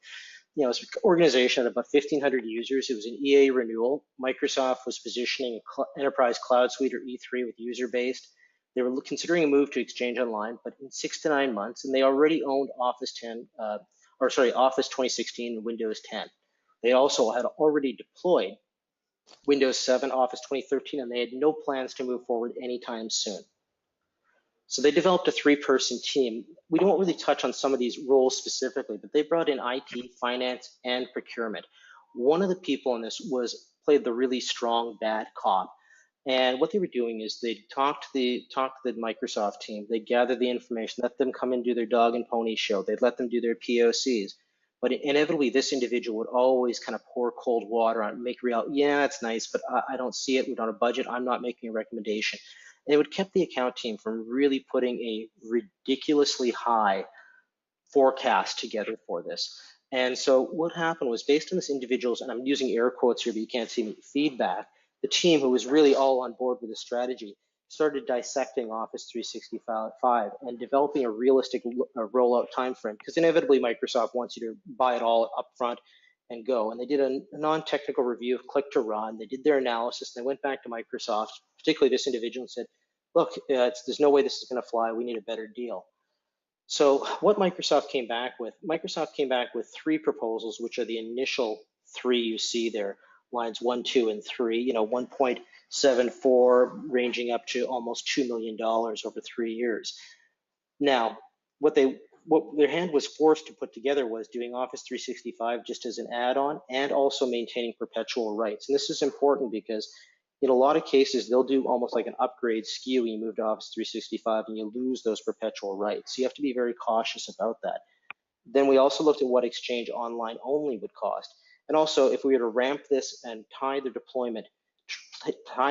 it's an organization of about 1,500 users. It was an EA renewal. Microsoft was positioning Enterprise Cloud Suite, or E3, with user-based. They were considering a move to Exchange Online, but in 6 to 9 months, and they already owned Office 2016 and Windows 10. They also had already deployed Windows 7, Office 2013, and they had no plans to move forward anytime soon. So they developed a 3-person team. We don't really touch on some of these roles specifically, but they brought in IT, finance, and procurement. One of the people in this played the really strong bad cop. And what they were doing is they talked to the Microsoft team. They'd gather the information, let them come and do their dog and pony show. They'd let them do their POCs. But inevitably, this individual would always kind of pour cold water on it, make yeah, that's nice, but I don't see it. We don't have a budget. I'm not making a recommendation. And it would keep the account team from really putting a ridiculously high forecast together for this. And so what happened was, based on this individual's, and I'm using air quotes here, but you can't see me, feedback, the team, who was really all on board with the strategy, started dissecting Office 365 and developing a realistic rollout timeframe, because inevitably Microsoft wants you to buy it all up front and go. And they did a non-technical review of click to run. They did their analysis, and they went back to Microsoft, particularly this individual, and said, look, there's no way this is going to fly. We need a better deal. So what Microsoft came back with 3 proposals, which are the initial 3 you see there, lines 1, 2, and 3, 1.74 ranging up to almost $2 million over 3 years. Now, what their hand was forced to put together was doing Office 365 just as an add-on, and also maintaining perpetual rights. And this is important because in a lot of cases, they'll do almost like an upgrade SKU when you move to Office 365 and you lose those perpetual rights. So you have to be very cautious about that. Then we also looked at what Exchange Online only would cost. And also, if we were to ramp this and tie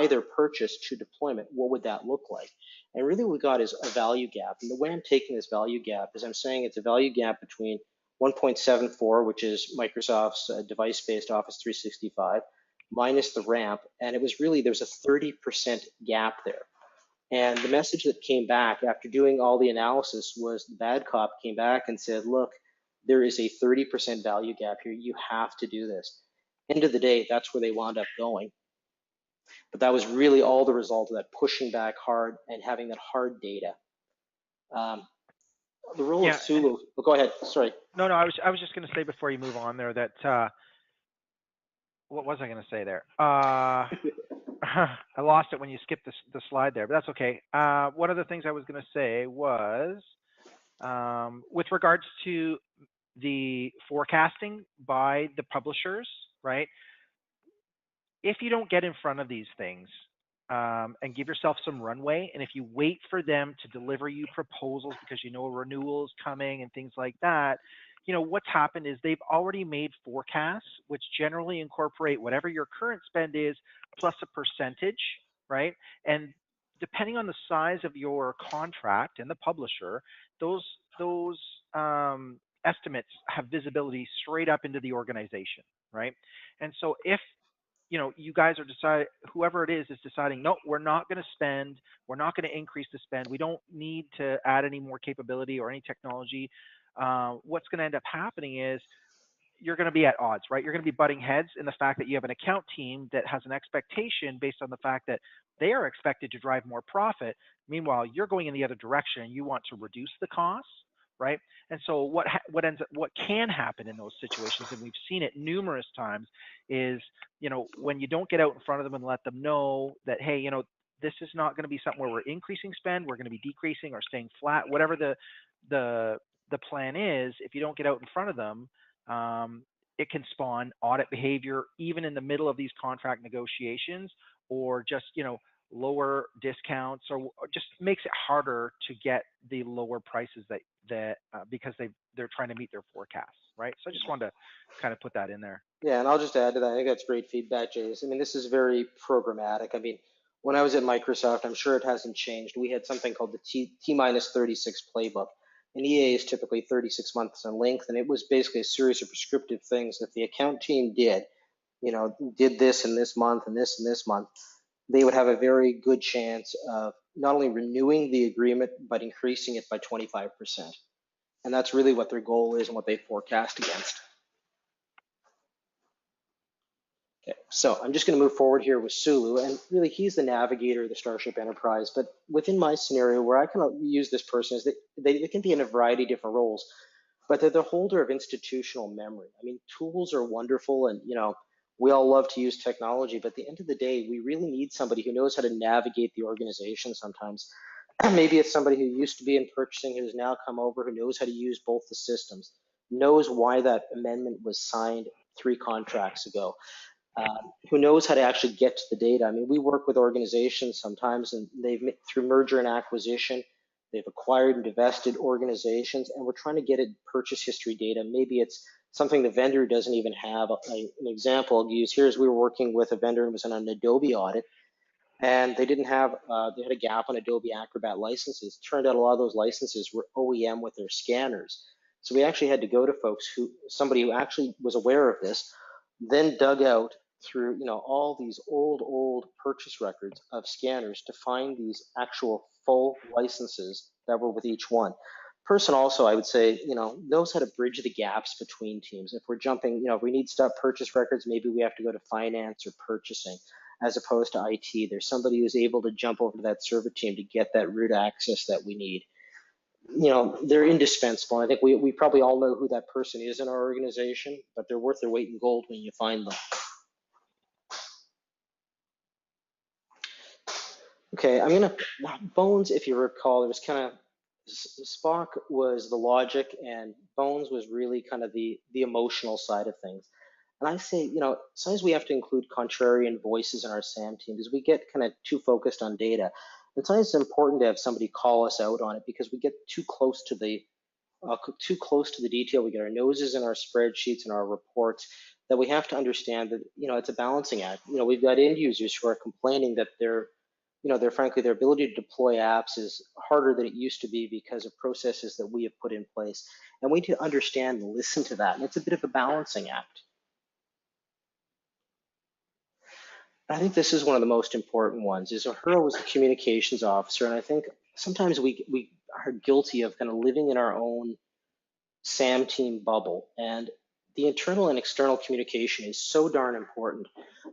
their purchase to deployment, what would that look like? And really what we got is a value gap. And the way I'm taking this value gap is I'm saying it's a value gap between 1.74, which is Microsoft's device-based Office 365, minus the ramp. And it was there's a 30% gap there. And the message that came back after doing all the analysis was, the bad cop came back and said, look, there is a 30% value gap here. You have to do this. End of the day, that's where they wound up going. But that was really all the result of that pushing back hard and having that hard data. The role of Sulu. Go ahead. Sorry. No, I was just going to say before you move on there that what was I going to say there? I lost it when you skipped the slide there, but that's okay. One of the things I was going to say was with regards to the forecasting by the publishers, right? If you don't get in front of these things and give yourself some runway, and if you wait for them to deliver you proposals because you know a renewal is coming and things like that, what's happened is they've already made forecasts, which generally incorporate whatever your current spend is plus a percentage, right? And depending on the size of your contract and the publisher, those estimates have visibility straight up into the organization, right? And so if you guys are whoever it is deciding, no, we're not going to spend, we're not going to increase the spend, we don't need to add any more capability or any technology, what's going to end up happening is you're going to be at odds, right? You're going to be butting heads in the fact that you have an account team that has an expectation based on the fact that they are expected to drive more profit. Meanwhile, you're going in the other direction and you want to reduce the costs, right? And so what can happen in those situations, and we've seen it numerous times, is when you don't get out in front of them and let them know that, hey, this is not going to be something where we're increasing spend, we're going to be decreasing or staying flat, whatever the the plan is, if you don't get out in front of them, it can spawn audit behavior even in the middle of these contract negotiations, or just, lower discounts, or just makes it harder to get the lower prices that because they're trying to meet their forecasts, right? So I just wanted to kind of put that in there. Yeah, and I'll just add to that. I think that's great feedback, James. I mean, this is very programmatic. I mean, when I was at Microsoft, I'm sure it hasn't changed. We had something called the T minus 36 playbook. An EA is typically 36 months in length, and it was basically a series of prescriptive things that the account team did. Did this in this month and this month. They would have a very good chance of not only renewing the agreement, but increasing it by 25%. And that's really what their goal is and what they forecast against. Okay, so I'm just going to move forward here with Sulu, and really he's the navigator of the Starship Enterprise. But within my scenario, where I can use this person is that they can be in a variety of different roles, but they're the holder of institutional memory. I mean, tools are wonderful, and we all love to use technology, but at the end of the day, we really need somebody who knows how to navigate the organization sometimes. Maybe it's somebody who used to be in purchasing, who's now come over, who knows how to use both the systems, knows why that amendment was signed 3 contracts ago. Who knows how to actually get to the data. I mean, we work with organizations sometimes, and through merger and acquisition, they've acquired and divested organizations, and we're trying to get it purchase history data. Maybe it's something the vendor doesn't even have. An example I'll use here is we were working with a vendor who was on an Adobe audit, and they didn't have, they had a gap on Adobe Acrobat licenses. Turned out a lot of those licenses were OEM with their scanners. So we actually had to go to somebody who actually was aware of this, then dug out through all these old purchase records of scanners to find these actual full licenses that were with each one. Person also, I would say, knows how to bridge the gaps between teams. If we're jumping, if we need stuff purchase records, maybe we have to go to finance or purchasing as opposed to IT. There's somebody who's able to jump over to that server team to get that root access that we need. They're indispensable. I think we probably all know who that person is in our organization, but they're worth their weight in gold when you find them. Okay, Bones, if you recall, it was kind of, Spock was the logic and Bones was really kind of the emotional side of things. And I say, sometimes we have to include contrarian voices in our SAM team because we get kind of too focused on data. And sometimes it's important to have somebody call us out on it because we get too close to the detail. We get our noses in our spreadsheets and our reports, that we have to understand that, it's a balancing act. We've got end users who are complaining that frankly, their ability to deploy apps is harder than it used to be because of processes that we have put in place. And we need to understand and listen to that. And it's a bit of a balancing act. I think this is one of the most important ones, is Sottero was the communications officer. And I think sometimes we are guilty of kind of living in our own SAM team bubble. And the internal and external communication is so darn important.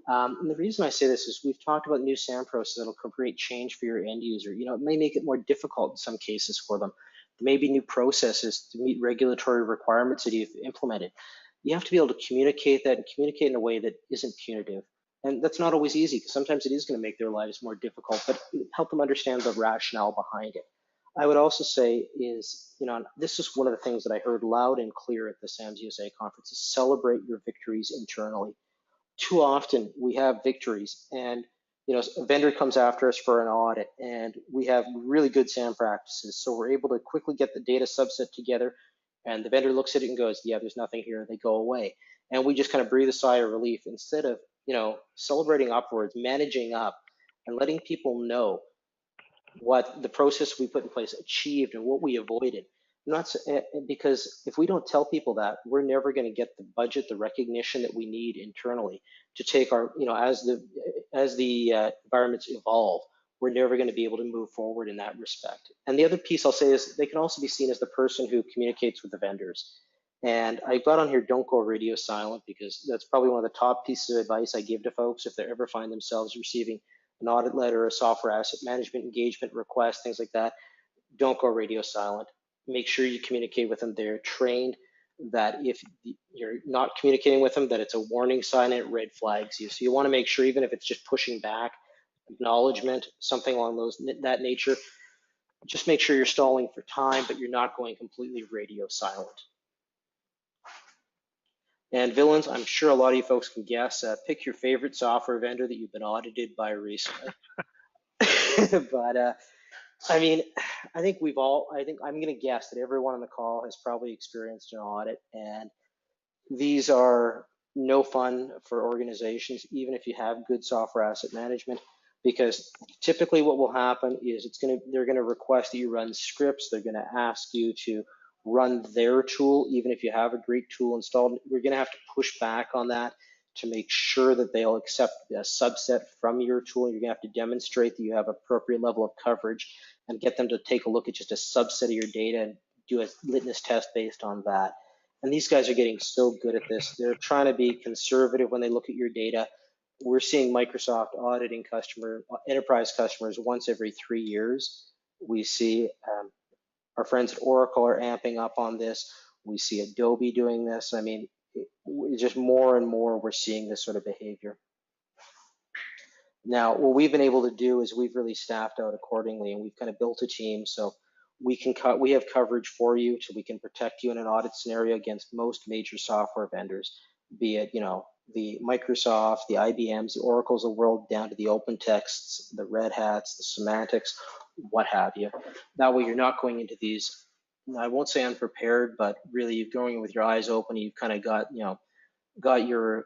And the reason I say this is we've talked about new SAM processes that'll create change for your end user. It may make it more difficult in some cases for them. There may be new processes to meet regulatory requirements that you've implemented. You have to be able to communicate that and communicate in a way that isn't punitive. And that's not always easy because sometimes it is going to make their lives more difficult, but help them understand the rationale behind it. I would also say is, this is one of the things that I heard loud and clear at the SAMS USA conference, is celebrate your victories internally. Too often we have victories and, a vendor comes after us for an audit and we have really good SAM practices. So we're able to quickly get the data subset together and the vendor looks at it and goes, yeah, there's nothing here. And they go away. And we just kind of breathe a sigh of relief instead of, celebrating upwards, managing up and letting people know what the process we put in place achieved and what we avoided. Because if we don't tell people that, we're never going to get the budget, the recognition that we need internally to take our, as the environments evolve, we're never going to be able to move forward in that respect. And the other piece I'll say is they can also be seen as the person who communicates with the vendors. And I got on here, don't go radio silent, because that's probably one of the top pieces of advice I give to folks if they ever find themselves receiving an audit letter, a software asset management engagement request, things like that. Don't go radio silent. Make sure you communicate with them. They're trained that if you're not communicating with them, that it's a warning sign and it red flags you. So you want to make sure, even if it's just pushing back, acknowledgement, something along that nature, just make sure you're stalling for time, but you're not going completely radio silent. And villains, I'm sure a lot of you folks can guess. Pick your favorite software vendor that you've been audited by recently. But I mean, I think I'm going to guess that everyone on the call has probably experienced an audit, and these are no fun for organizations, even if you have good software asset management, because typically what will happen is they're going to request that you run scripts. They're going to ask you to run their tool, even if you have a great tool installed. We're going to have to push back on that to make sure that they'll accept a subset from your tool. You're going to have to demonstrate that you have appropriate level of coverage and get them to take a look at just a subset of your data and do a litmus test based on that. And these guys are getting so good at this. They're trying to be conservative when they look at your data. We're seeing Microsoft auditing enterprise customers once every 3 years. We see our friends at Oracle are amping up on this. We see Adobe doing this. I mean, just more and more we're seeing this sort of behavior. Now, what we've been able to do is we've really staffed out accordingly, and we've kind of built a team so we have coverage for you, so we can protect you in an audit scenario against most major software vendors, be it the Microsoft, the IBMs, the Oracles of the world, down to the OpenTexts, the Red Hats, the Semantics, what have you. That way, you're not going into these. I won't say unprepared, but really you're going with your eyes open. You've kind of got your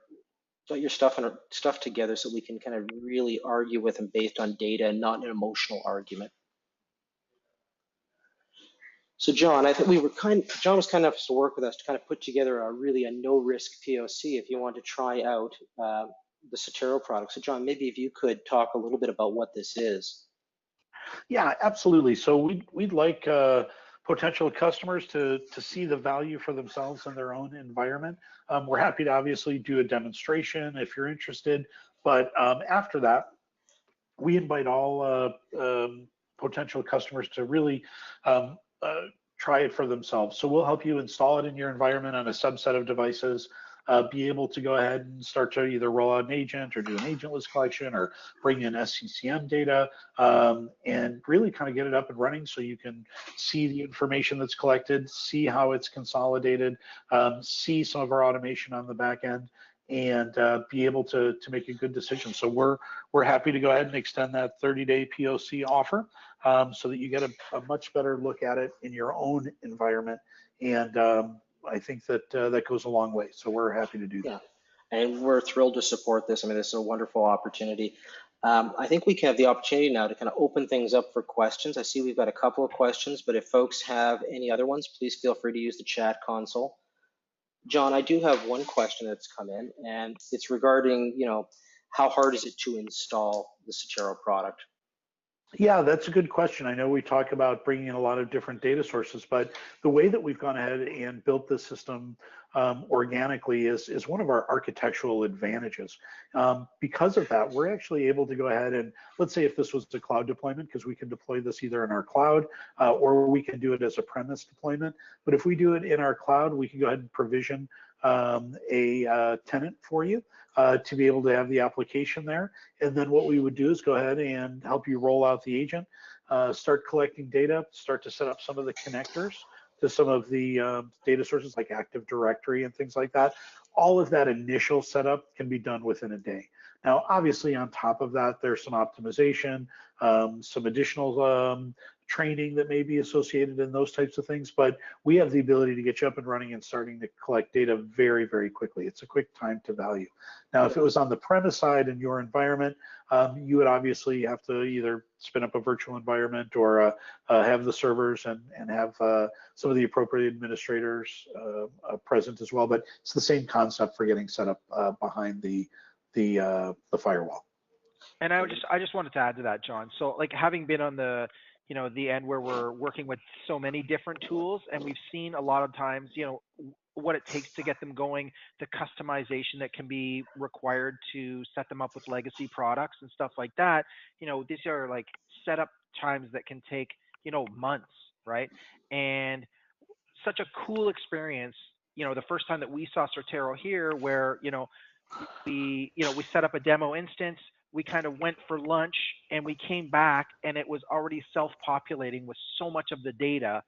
stuff together so we can kind of really argue with them based on data and not an emotional argument. So John, I think John was kind enough to work with us to kind of put together a no-risk POC if you want to try out the Sottero product. So John, maybe if you could talk a little bit about what this is. Yeah, absolutely. So we'd like potential customers to see the value for themselves in their own environment. We're happy to obviously do a demonstration if you're interested, but after that, we invite all potential customers to really try it for themselves. So we'll help you install it in your environment on a subset of devices, be able to go ahead and start to either roll out an agent or do an agentless collection or bring in SCCM data, and really kind of get it up and running so you can see the information that's collected, see how it's consolidated, see some of our automation on the back end, and be able to make a good decision. So we're happy to go ahead and extend that 30-day POC offer so that you get a much better look at it in your own environment. And I think that that goes a long way. So we're happy to do that. Yeah, and we're thrilled to support this. I mean, this is a wonderful opportunity. I think we can have the opportunity now to kind of open things up for questions. I see we've got a couple of questions, but if folks have any other ones, please feel free to use the chat console. John, I do have one question that's come in, and it's regarding, how hard is it to install the Certero product? Yeah, that's a good question. I know we talk about bringing in a lot of different data sources, but the way that we've gone ahead and built this system organically is one of our architectural advantages. Because of that, we're actually able to go ahead and, let's say if this was a cloud deployment, because we can deploy this either in our cloud or we can do it as a premise deployment. But if we do it in our cloud, we can go ahead and provision a tenant for you to be able to have the application there. And then what we would do is go ahead and help you roll out the agent, start collecting data, start to set up some of the connectors to some of the data sources like Active Directory and things like that. All of that initial setup can be done within a day. Now, obviously, on top of that, there's some optimization, some additional training that may be associated in those types of things, but we have the ability to get you up and running and starting to collect data very, very quickly. It's a quick time to value. Now, if it was on the premise side in your environment, you would obviously have to either spin up a virtual environment or have the servers and have some of the appropriate administrators present as well. But it's the same concept for getting set up behind the firewall. And I just wanted to add to that, John. So like having been on the the end where we're working with so many different tools, and we've seen a lot of times, what it takes to get them going, the customization that can be required to set them up with legacy products and stuff like that. These are like setup times that can take, months, right? And such a cool experience, the first time that we saw Certero here where, we set up a demo instance, we kind of went for lunch and we came back and it was already self-populating with so much of the data,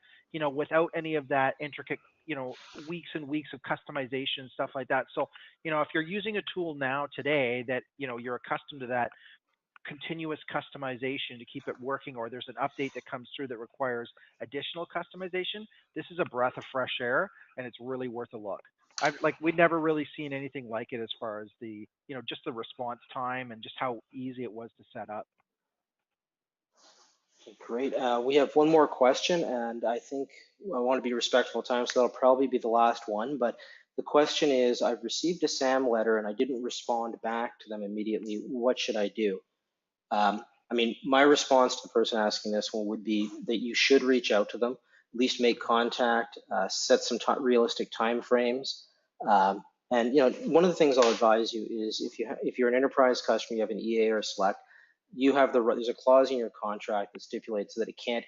without any of that intricate, weeks and weeks of customization, stuff like that. So, if you're using a tool now today that, you're accustomed to that continuous customization to keep it working, or there's an update that comes through that requires additional customization, this is a breath of fresh air and it's really worth a look. We'd never really seen anything like it as far as the, just the response time and just how easy it was to set up. Great. We have one more question, and I think I want to be respectful of time, so that'll probably be the last one. But the question is, I've received a SAM letter and I didn't respond back to them immediately. What should I do? I mean, my response to the person asking this one would be that you should reach out to them, at least make contact, set some realistic time frames. And one of the things I'll advise you is if you're an enterprise customer, you have an EA or a Select, you have there's a clause in your contract that stipulates that it can't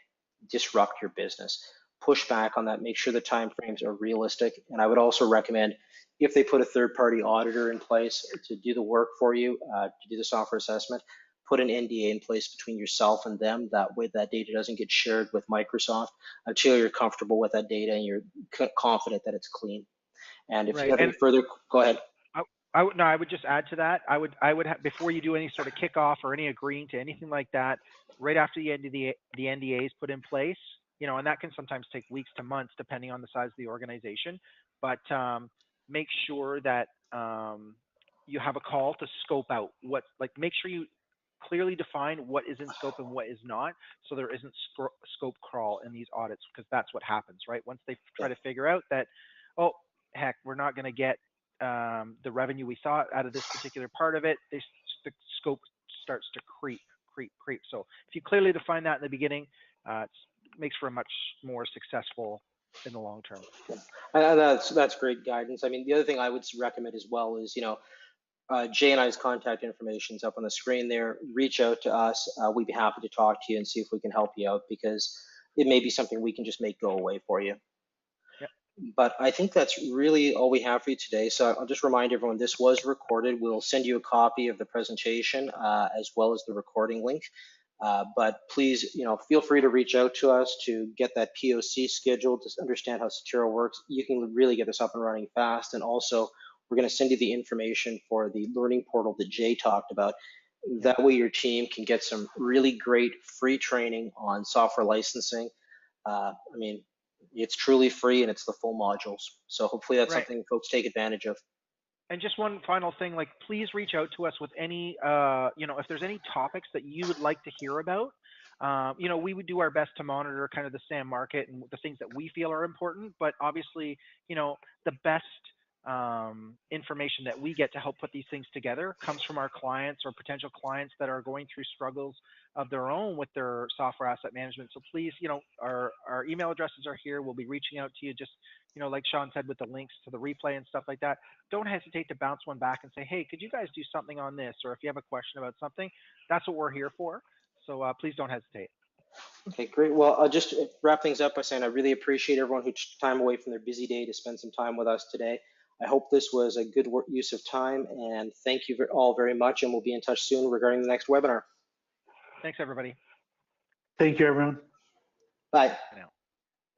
disrupt your business. Push back on that, make sure the time frames are realistic. And I would also recommend, if they put a third-party auditor in place to do the work for you, to do the software assessment, put an NDA in place between yourself and them. That way that data doesn't get shared with Microsoft until you're comfortable with that data and you're confident that it's clean. And if you have any further, go ahead. I would just add to that. I would before you do any sort of kickoff or any agreeing to anything like that, right after the NDA is put in place, and that can sometimes take weeks to months depending on the size of the organization. But make sure that you have a call to scope out make sure you clearly define what is in scope and what is not, so there isn't scope crawl in these audits, because that's what happens, right? Once they try to figure out that, oh, heck, we're not going to get the revenue we thought out of this particular part of it, the scope starts to creep. So if you clearly define that in the beginning, it makes for a much more successful in the long term. And that's great guidance. I mean, the other thing I would recommend as well is, Jay and I's contact information is up on the screen there. Reach out to us. We'd be happy to talk to you and see if we can help you out, because it may be something we can just make go away for you. Yep. But I think that's really all we have for you today. So I'll just remind everyone, this was recorded. We'll send you a copy of the presentation as well as the recording link. But please, feel free to reach out to us to get that POC scheduled, to understand how Sottero works. You can really get this up and running fast. And also, we're going to send you the information for the learning portal that Jay talked about. That way your team can get some really great free training on software licensing. I mean, it's truly free and it's the full modules. So hopefully that's something folks take advantage of. And just one final thing, please reach out to us with any, if there's any topics that you would like to hear about. We would do our best to monitor kind of the SAM market and the things that we feel are important, but obviously, the best information that we get to help put these things together comes from our clients or potential clients that are going through struggles of their own with their software asset management. So please, our email addresses are here. We'll be reaching out to you, just, like Sean said, with the links to the replay and stuff like that. Don't hesitate to bounce one back and say, hey, could you guys do something on this? Or if you have a question about something, that's what we're here for. So please don't hesitate. Okay, great. Well, I'll just wrap things up by saying I really appreciate everyone who took time away from their busy day to spend some time with us today. I hope this was a good use of time, and thank you all very much, and we'll be in touch soon regarding the next webinar. Thanks, everybody. Thank you, everyone. Bye. Bye now.